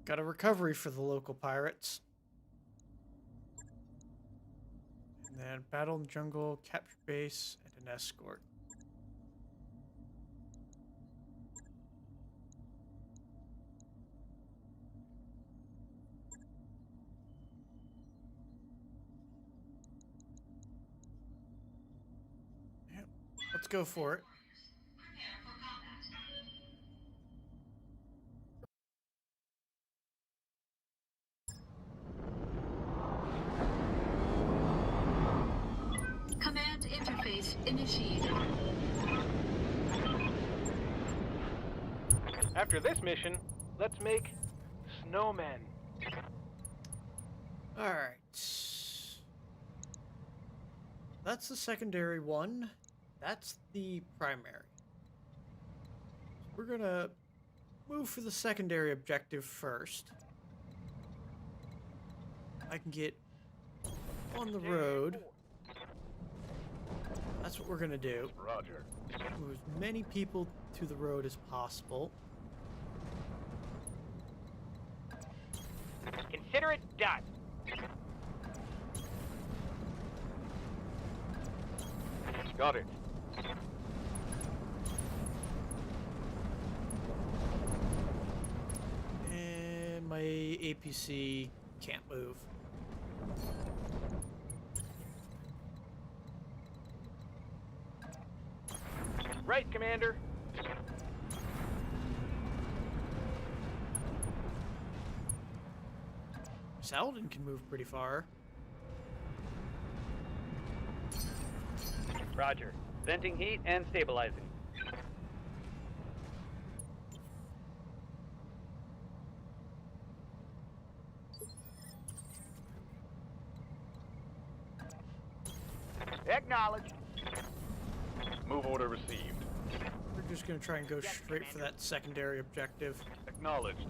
Got a recovery for the local pirates. And then battle in the jungle, capture base, and an escort. Yep. Let's go for it. Command interface initiated. After this mission, let's make snowmen. Alright. That's the secondary one. That's the primary. We're gonna move for the secondary objective first. I can get on the road. That's what we're gonna do. Roger. Move as many people to the road as possible. Consider it done. Got it. And my APC can't move. Right, Commander. Saladin can move pretty far. Roger. Venting heat and stabilizing. Acknowledged. Move order received. We're just gonna try and go straight for that secondary objective. Acknowledged.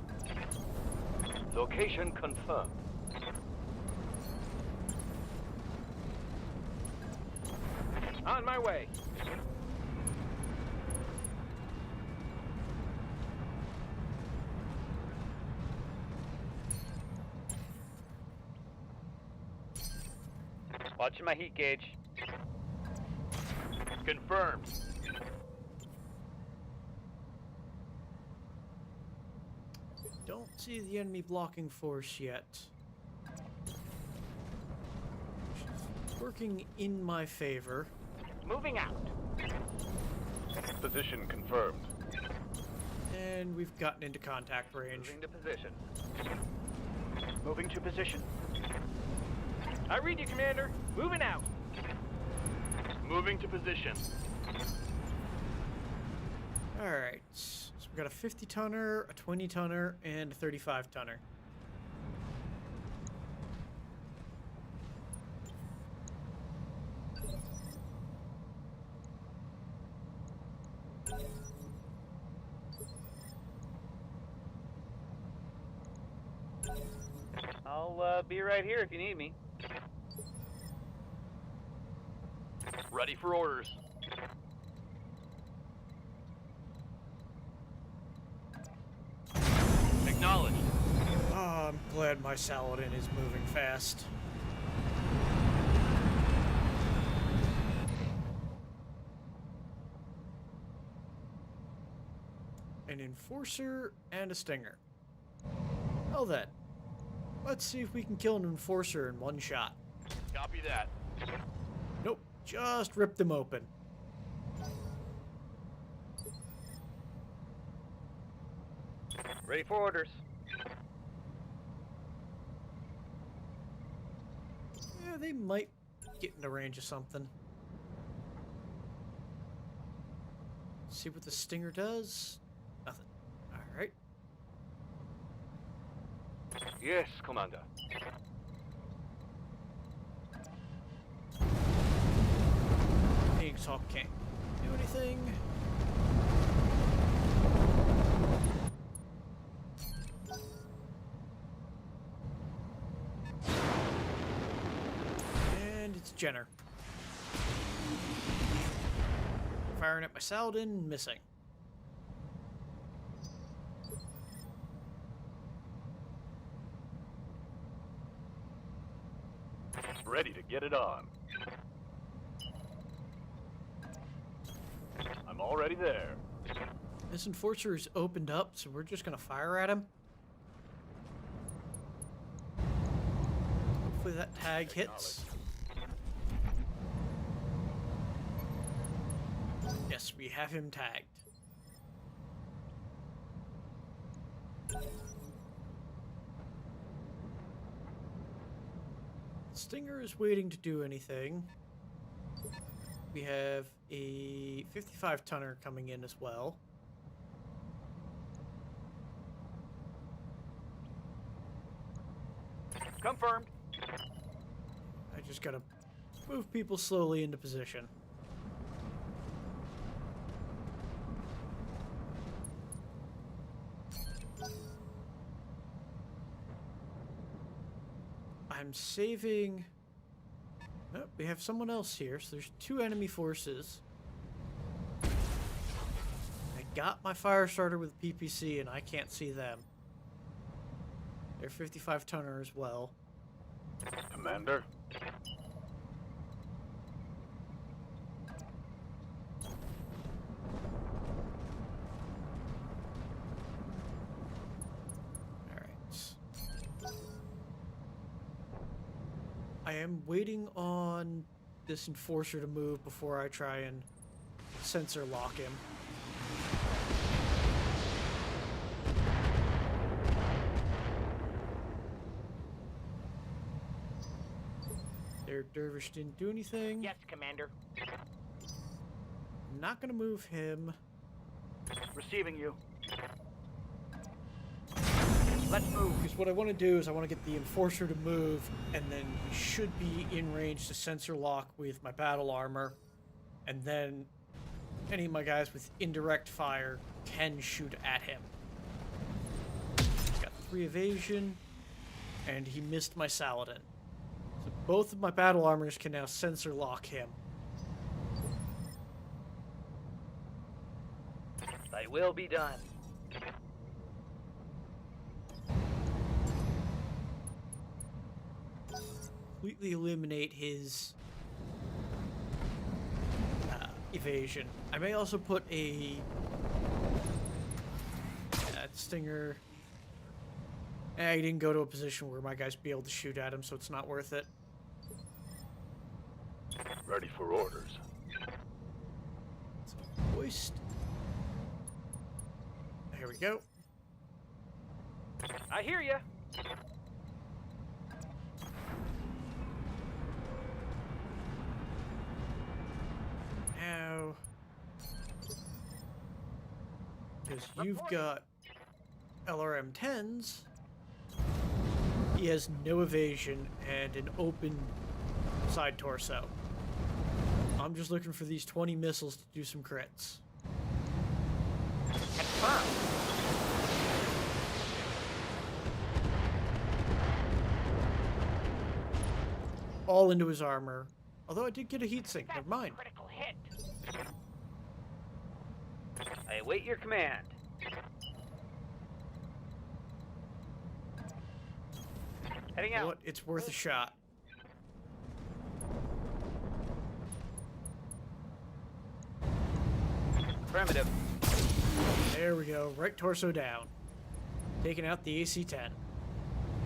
Location confirmed. On my way. Watching my heat gauge. Confirmed. Don't see the enemy blocking force yet. Which is working in my favor. Moving out. Position confirmed. And we've gotten into contact range. Moving to position. Moving to position. I read you, Commander. Moving out. Moving to position. Alright, so we've got a 50 tonner, a 20 tonner, and a 35 tonner. I'll be right here if you need me. Ready for orders. Acknowledged. Oh, I'm glad my Saladin is moving fast. An Enforcer and a Stinger. Well then, let's see if we can kill an Enforcer in one shot. Copy that. Nope, just rip them open. Ready for orders. Yeah, they might get into range of something. See what the Stinger does? Nothing. Alright. Yes, Commander. Phoenix Hawk can't do anything. And it's Jenner. Firing at my Saladin, missing. Ready to get it on. I'm already there. This enforcer is opened up, so we're just gonna fire at him. Hopefully that tag hits. Yes, we have him tagged. Stinger is waiting to do anything. We have a 55 tonner coming in as well. Confirmed. I just gotta move people slowly into position. I'm saving... Oh, we have someone else here, so there's 2 enemy forces. I got my fire starter with PPC and I can't see them. They're 55 tonner as well. Commander? I am waiting on this enforcer to move before I try and sensor lock him. Their dervish didn't do anything. Yes, Commander. I'm not gonna move him. Receiving you. Let's move. Because what I want to do is I want to get the enforcer to move, and then he should be in range to sensor lock with my battle armor, and then any of my guys with indirect fire can shoot at him. Got 3 evasion, and he missed my Saladin. So both of my battle armors can now sensor lock him. Thy will be done. Completely eliminate his evasion. I may also put a stinger. I didn't go to a position where my guys be able to shoot at him, so it's not worth it. Ready for orders. So, hoist. Here we go. I hear ya. Now, because you've got LRM-10s, he has no evasion and an open side torso. I'm just looking for these 20 missiles to do some crits. Confirmed. All into his armor. Although I did get a heat sink. Never mind. Critical hit. I await your command. Heading You know out. what? It's worth a shot. Affirmative. There we go. Right torso down. Taking out the AC-10.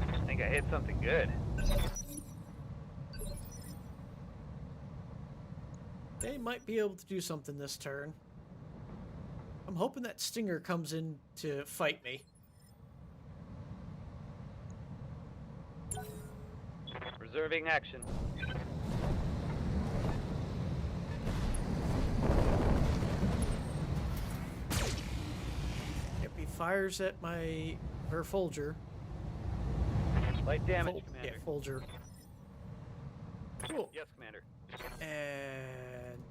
I think I hit something good. They might be able to do something this turn. I'm hoping that Stinger comes in to fight me. Reserving action. Yep, he fires at my Folger. Light damage, Yeah, Commander. Folger. Cool. Yes, Commander. And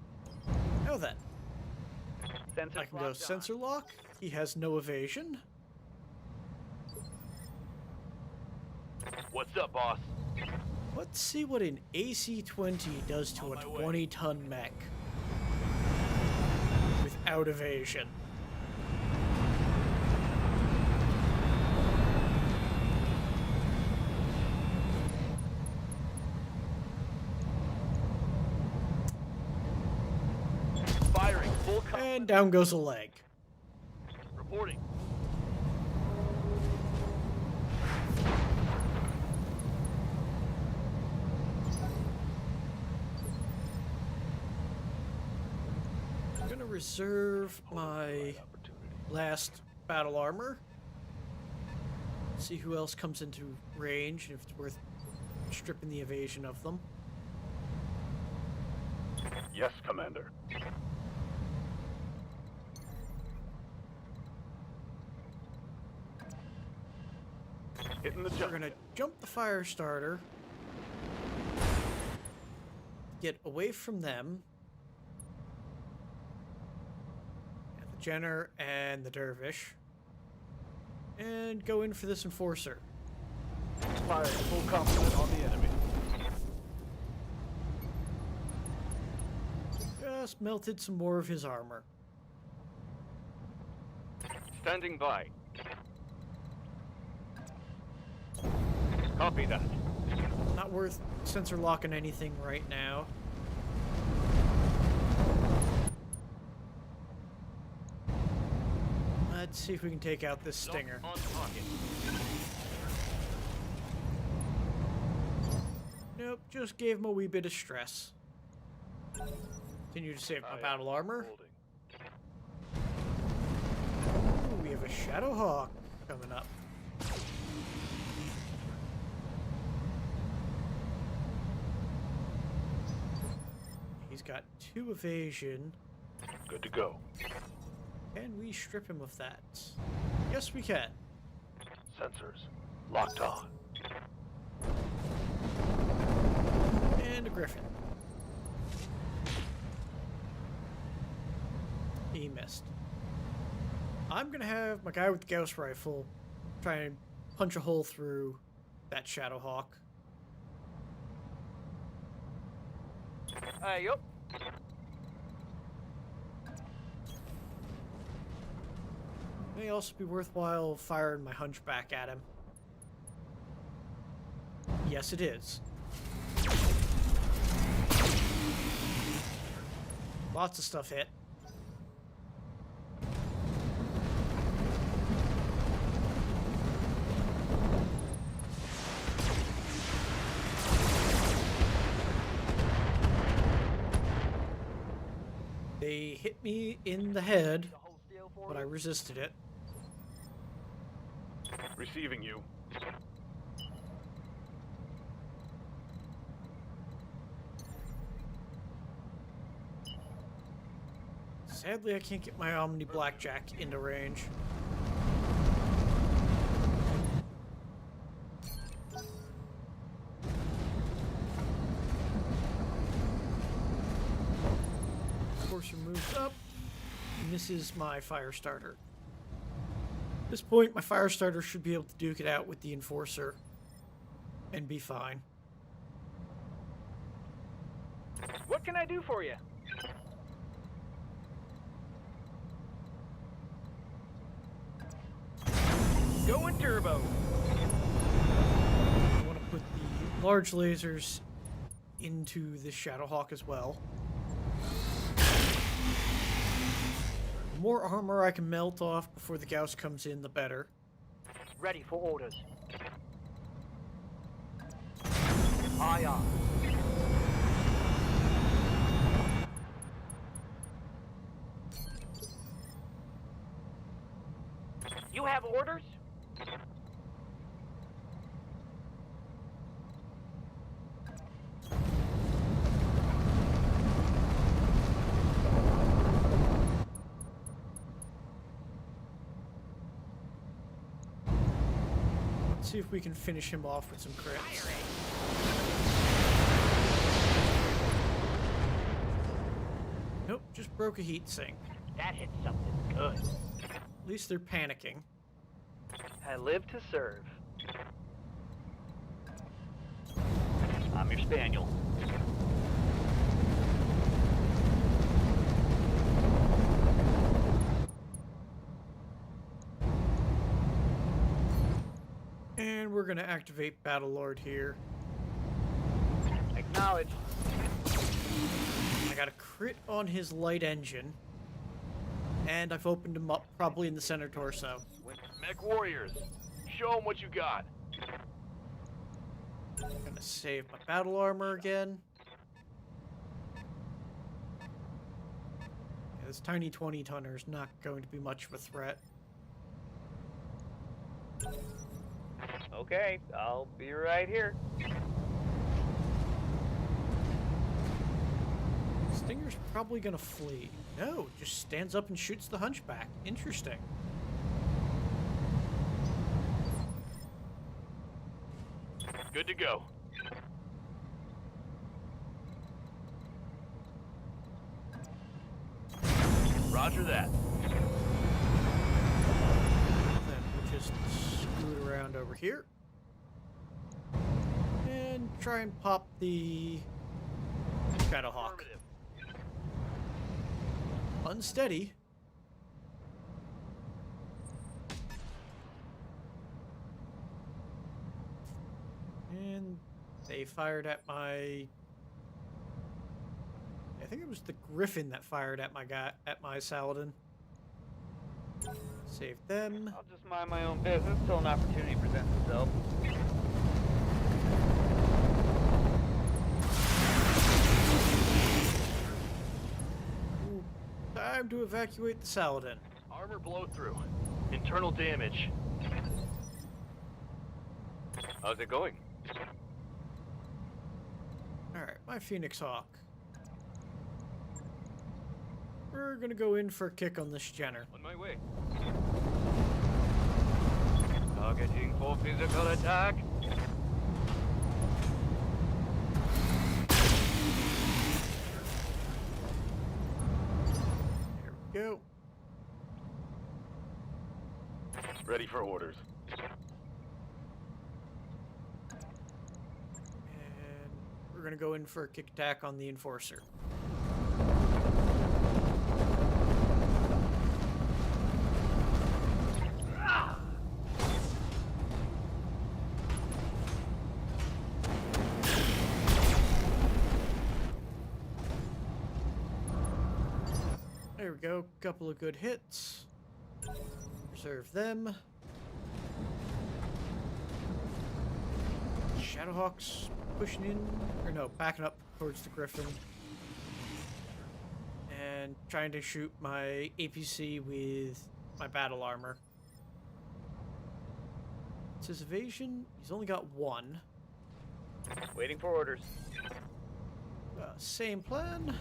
now then, Sensor I can go sensor lock. He has no evasion. What's up, boss? Let's see what an AC-20 does to a 20-ton mech without evasion. And down goes a leg. Reporting. I'm gonna reserve my last battle armor. See who else comes into range and if it's worth stripping the evasion of them. Yes, Commander. Hitting the We're jump. gonna jump the fire starter. Get away from them. And the Jenner and the Dervish. And go in for this enforcer. Firing full complement on the enemy. Just melted some more of his armor. Standing by. Copy that. Not worth sensor locking anything right now. Let's see if we can take out this Stinger. On target. Nope, just gave him a wee bit of stress. Continue to save my battle armor. Holding. Ooh, we have a Shadow Hawk coming up. He's got 2 evasion. Good to go. Can we strip him of that? Yes, we can. Sensors locked on. And a Griffin. He missed. I'm gonna have my guy with the Gauss rifle try and punch a hole through that Shadow Hawk. Yup. May also be worthwhile firing my Hunchback at him. Yes, it is. Lots of stuff hit. They hit me in the head, but I resisted it. Receiving you. Sadly, I can't get my Omni Blackjack into range. Enforcer moves up, and this is my fire starter. At this point, my fire starter should be able to duke it out with the Enforcer and be fine. What can I do for you? Going turbo. I want to put the large lasers into the Shadowhawk as well. The more armor I can melt off before the Gauss comes in, the better. Ready for orders. Aye, aye. You have orders? Let's see if we can finish him off with some crits. Nope, just broke a heat sink. That hit something good. At least they're panicking. I live to serve. I'm your spaniel. And we're gonna activate Battlelord here. Acknowledge. I got a crit on his light engine. And I've opened him up probably in the center torso. Mech warriors, show them what you got. Gonna save my battle armor again. Yeah, this tiny 20-tonner is not going to be much of a threat. Okay, I'll be right here. Stinger's probably gonna flee. No, just stands up and shoots the hunchback. Interesting. Good to go. Roger that. Then we'll just scoot around over here. And try and pop the Shadowhawk. Affirmative. Unsteady. And they fired at my... I think it was the Griffin that fired at my Saladin. Save them. I'll just mind my own business till an opportunity presents itself. Ooh, time to evacuate the Saladin. Armor blow through. Internal damage. How's it going? Alright, my Phoenix Hawk. We're gonna go in for a kick on this Jenner. On my way. Targeting for physical attack. There we go. Ready for orders. And we're gonna go in for a kick attack on the Enforcer. There we go, couple of good hits. Reserve them. Shadowhawks pushing in, or no, backing up towards the Griffin. And trying to shoot my APC with my battle armor. It's his evasion, he's only got one. Waiting for orders. Same plan.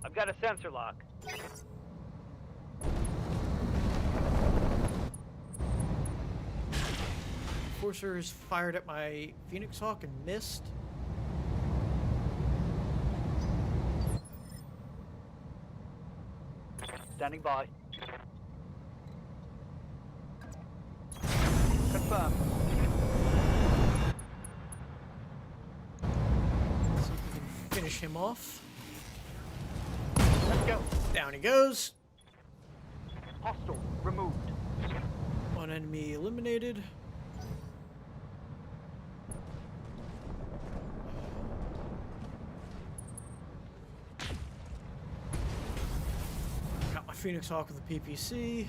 I've got a sensor lock. Enforcer has fired at my Phoenix Hawk and missed. Standing by. Confirm. See if we can finish him off. Let's go. Down he goes. Hostile removed. One enemy eliminated. Got my Phoenix Hawk with the PPC.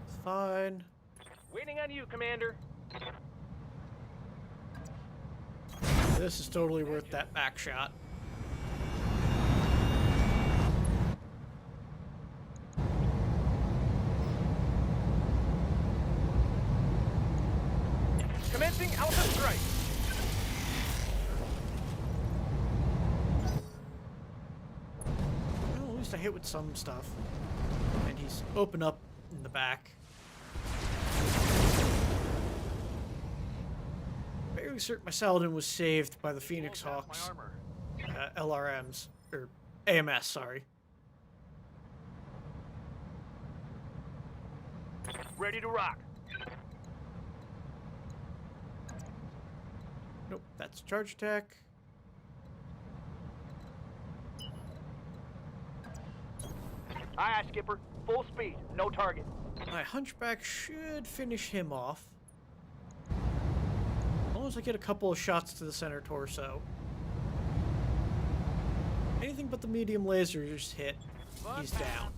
It's fine. Waiting on you, Commander. This is totally worth that back shot. Commencing Alpha Strike. Well, at least I hit with some stuff. And he's open up in the back. Fairly certain my Saladin was saved by the Phoenix Blow past Hawks. My armor. LRMs. Or AMS, sorry. Ready to rock. Nope, that's charge attack. Aye, aye, Skipper. Full speed. No target. My Hunchback should finish him off. As long as I get a couple of shots to the center torso. Anything but the medium lasers hit. He's down.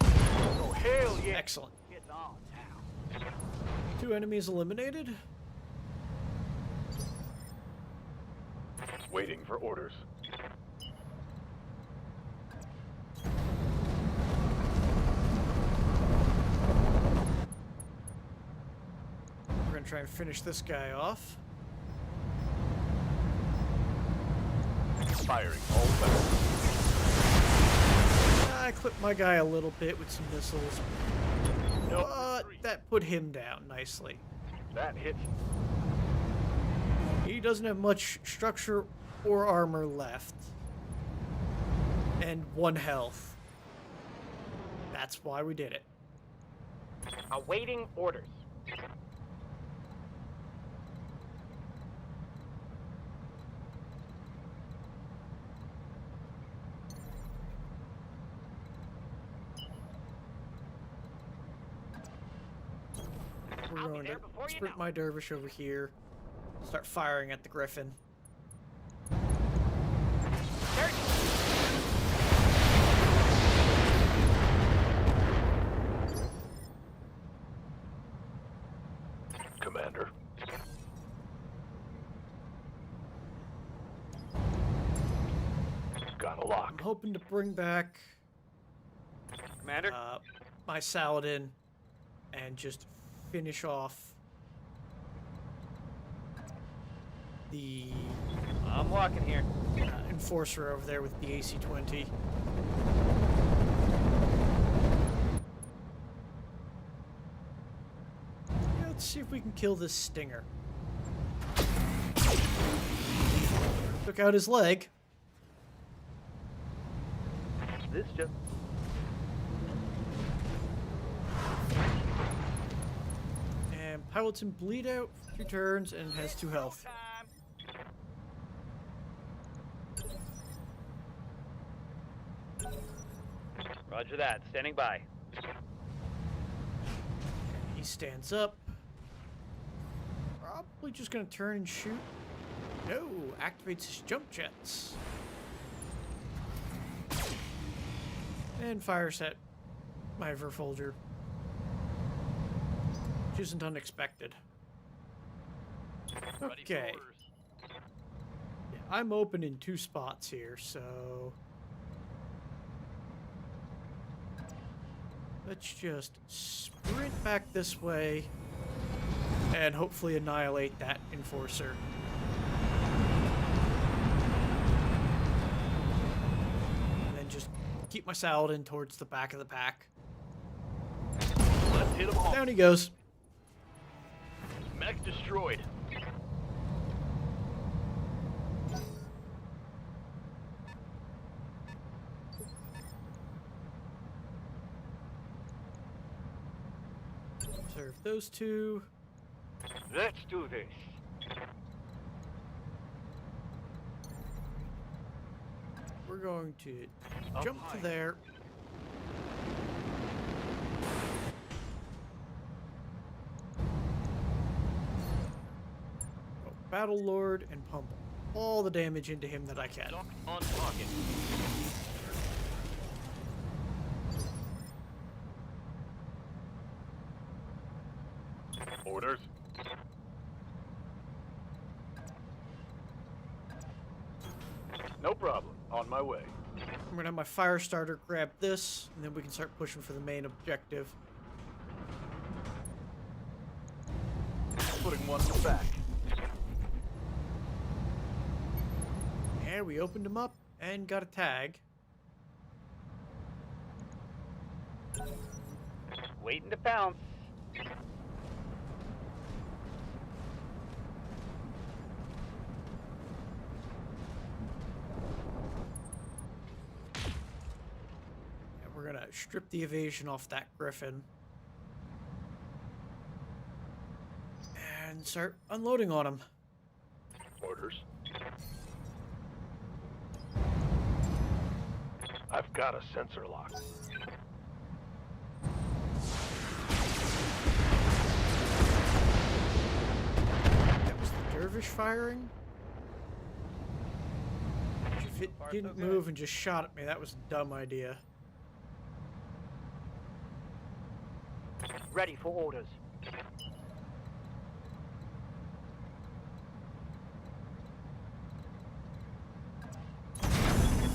Oh, hell yeah. Excellent. It's on now. 2 enemies eliminated. Waiting for orders. We're gonna try and finish this guy off. Firing all weapons. I clipped my guy a little bit with some missiles, No but retreat. that put him down nicely. That hits. He doesn't have much structure or armor left. And 1 health. That's why we did it. Awaiting orders. We're I'll be going there to before you sprint know. my dervish over here. Start firing at the griffin. Commander. Got a I'm lock. hoping to bring back Commander? my Saladin and just finish off the I'm walking here. Enforcer over there with the AC-20. Yeah, let's see if we can kill this Stinger. Took out his leg. This just... And pilots him bleed out for 2 turns and has 2 health. Roger that. Standing by. He stands up. Probably just gonna turn and shoot. No, activates his jump jets. And fires at my Verfolger. Which isn't unexpected. Ready for Okay. orders. Yeah, I'm open in 2 spots here, so let's just sprint back this way and hopefully annihilate that Enforcer. And then just keep my Saladin towards the back of the pack. Let's hit them all. Down he goes. Mech destroyed. Observe those 2. Let's do this. We're going to Up jump high. to there. Go Battle Lord and pump all the damage into him that I can. Lock on target. Orders. No problem. On my way. I'm gonna have my fire starter grab this, and then we can start pushing for the main objective. Putting one in the back. And we opened him up and got a tag. Waiting to pounce. And we're gonna strip the evasion off that Griffin. And start unloading on him. Orders. I've got a sensor lock. That was the Dervish firing. Did you If it didn't move and just shot at me, that was a dumb idea. Ready for orders.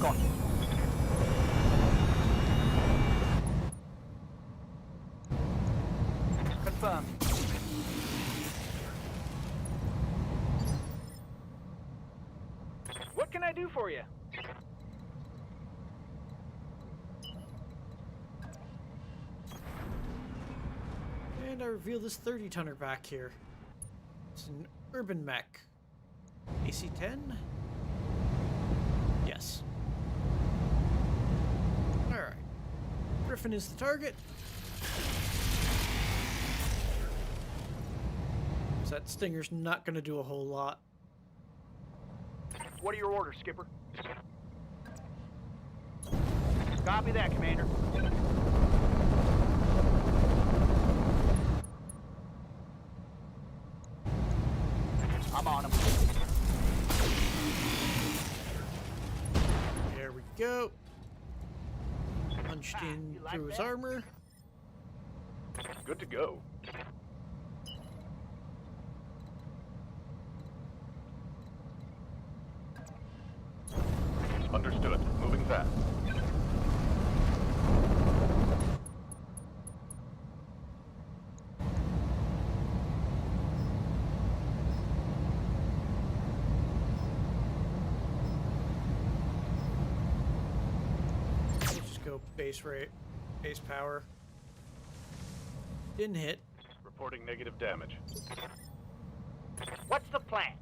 Got it. Confirmed. What can I do for you? And I reveal this 30-tonner back here. It's an urban mech. AC-10? Yes. Alright. Griffin is the target. So that Stinger's not going to do a whole lot. What are your orders, Skipper? Copy that, Commander. I'm on him. There we go. Punched in you like through his that? armor. Good to go. Understood. Moving fast. Let's just go base rate, base power. Didn't hit. Reporting negative damage. What's the plan?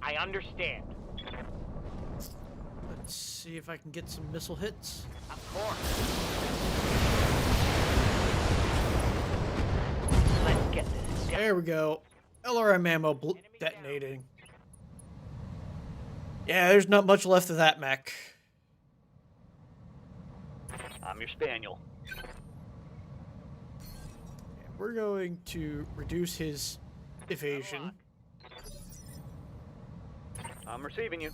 I understand. Let's see if I can get some missile hits. Of course. Let's get this. There we go. LRM ammo detonating. Yeah, there's not much left of that mech. I'm your spaniel. We're going to reduce his evasion. I'm receiving you.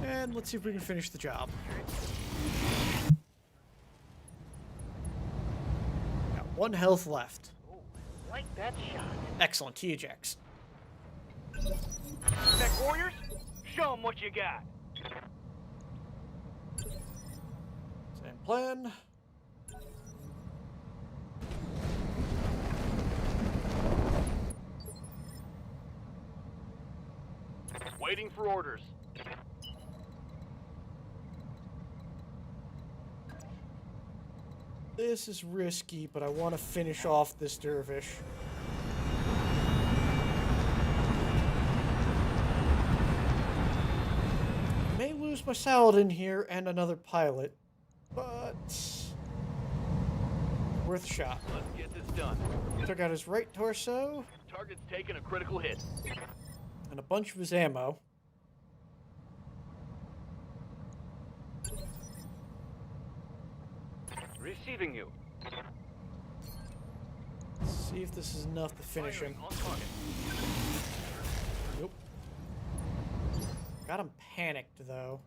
And let's see if we can finish the job. Got 1 health left. Ooh, like that shot. Excellent. He ejects. Tech warriors, show them what you got. Same plan. Waiting for orders. This is risky, but I want to finish off this dervish. May lose my Saladin here and another pilot, but worth a shot. Let's get this done. Took out his right torso Target's taking a critical hit. and a bunch of his ammo. Receiving you. Let's see if this is enough to finish him. On target. Nope. Got him panicked, though.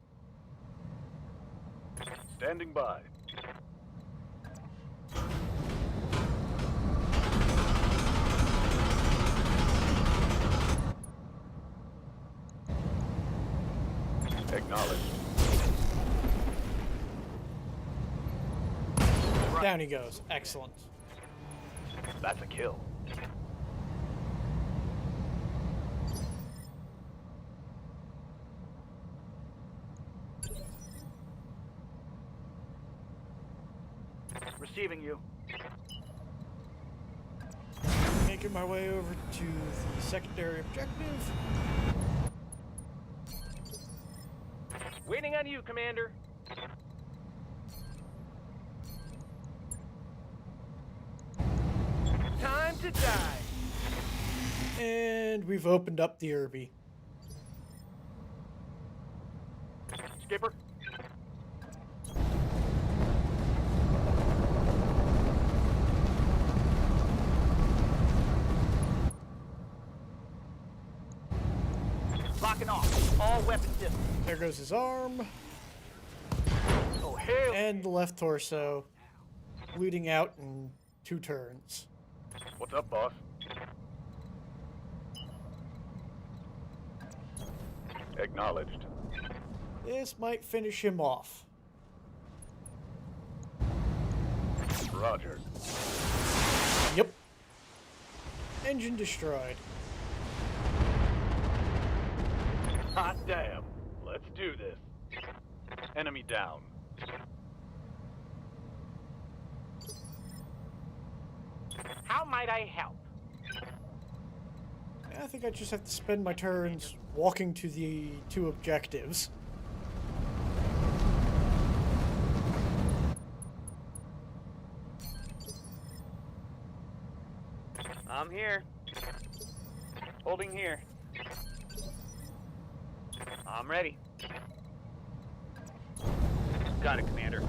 Standing by. Acknowledged. Down he goes. Excellent. That's a kill. Receiving you. Making my way over to the secondary objective. Waiting on you, Commander. Time to die. And we've opened up the Urbie. Skipper. Locking off. All weapon systems. There goes his arm. Oh, hell. And the left torso. Bleeding out in 2 turns. What's up, boss? Acknowledged. This might finish him off. Roger. Yep. Engine destroyed. Hot damn. Let's do this. Enemy down. How might I help? I think I just have to spend my turns walking to the 2 objectives. I'm here. Holding here. I'm ready. Got it, Commander.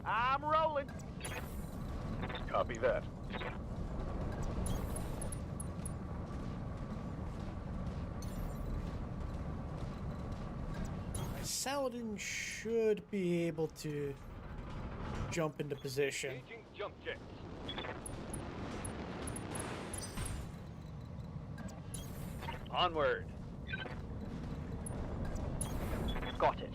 I'm rolling. Copy that. My Saladin should be able to jump into position. Engaging jump jets. Onward. Got it.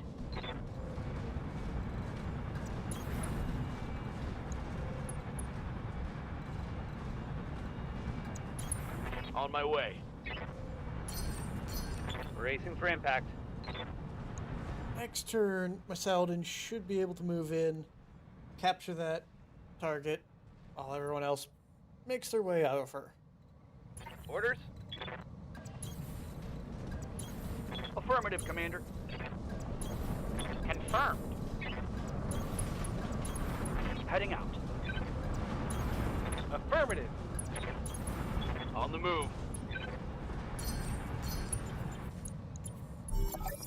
On my way. Racing for impact. Next turn, my Saladin should be able to move in, capture that target, while everyone else makes their way over. Orders? Affirmative, Commander. Confirmed. Heading out. Affirmative. On the move.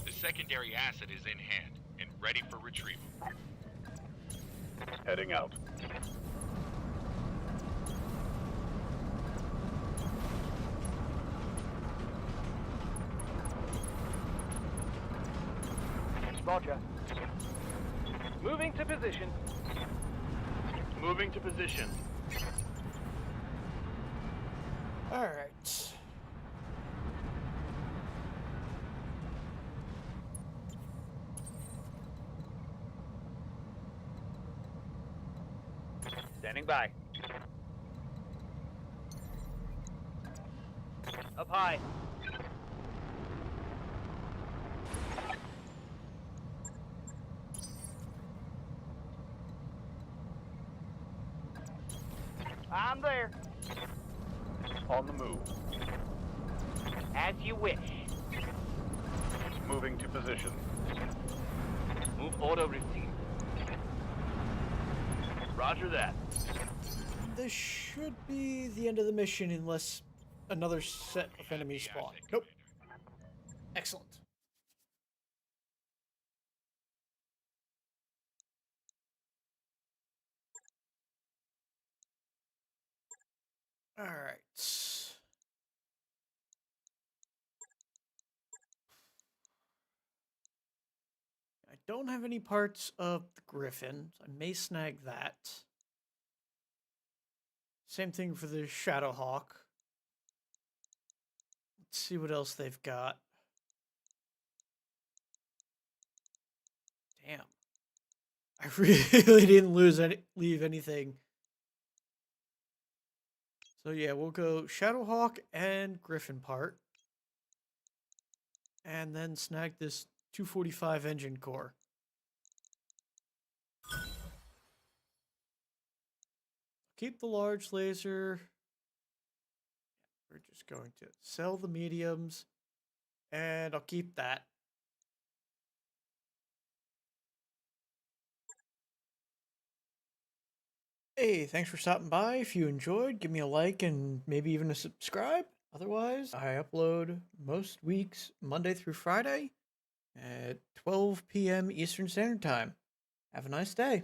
The secondary asset is in hand and ready for retrieval. Heading out. Roger. Moving to position. Moving to position. All right. Standing by. Up high. I'm there. On the move. As you wish. Moving to position. Move auto receive. Roger that. This should be the end of the mission unless another set of enemies spawn. Nope. Excellent. All right. I don't have any parts of the Griffin. So I may snag that. Same thing for the Shadowhawk. Let's see what else they've got. Damn. I really didn't leave anything. So yeah, we'll go Shadowhawk and Griffin part. And then snag this 245 engine core. Keep the large laser. We're just going to sell the mediums. And I'll keep that. Hey, thanks for stopping by. If you enjoyed, give me a like and maybe even a subscribe. Otherwise, I upload most weeks, Monday through Friday. at 12 p.m. Eastern Standard Time. Have a nice day.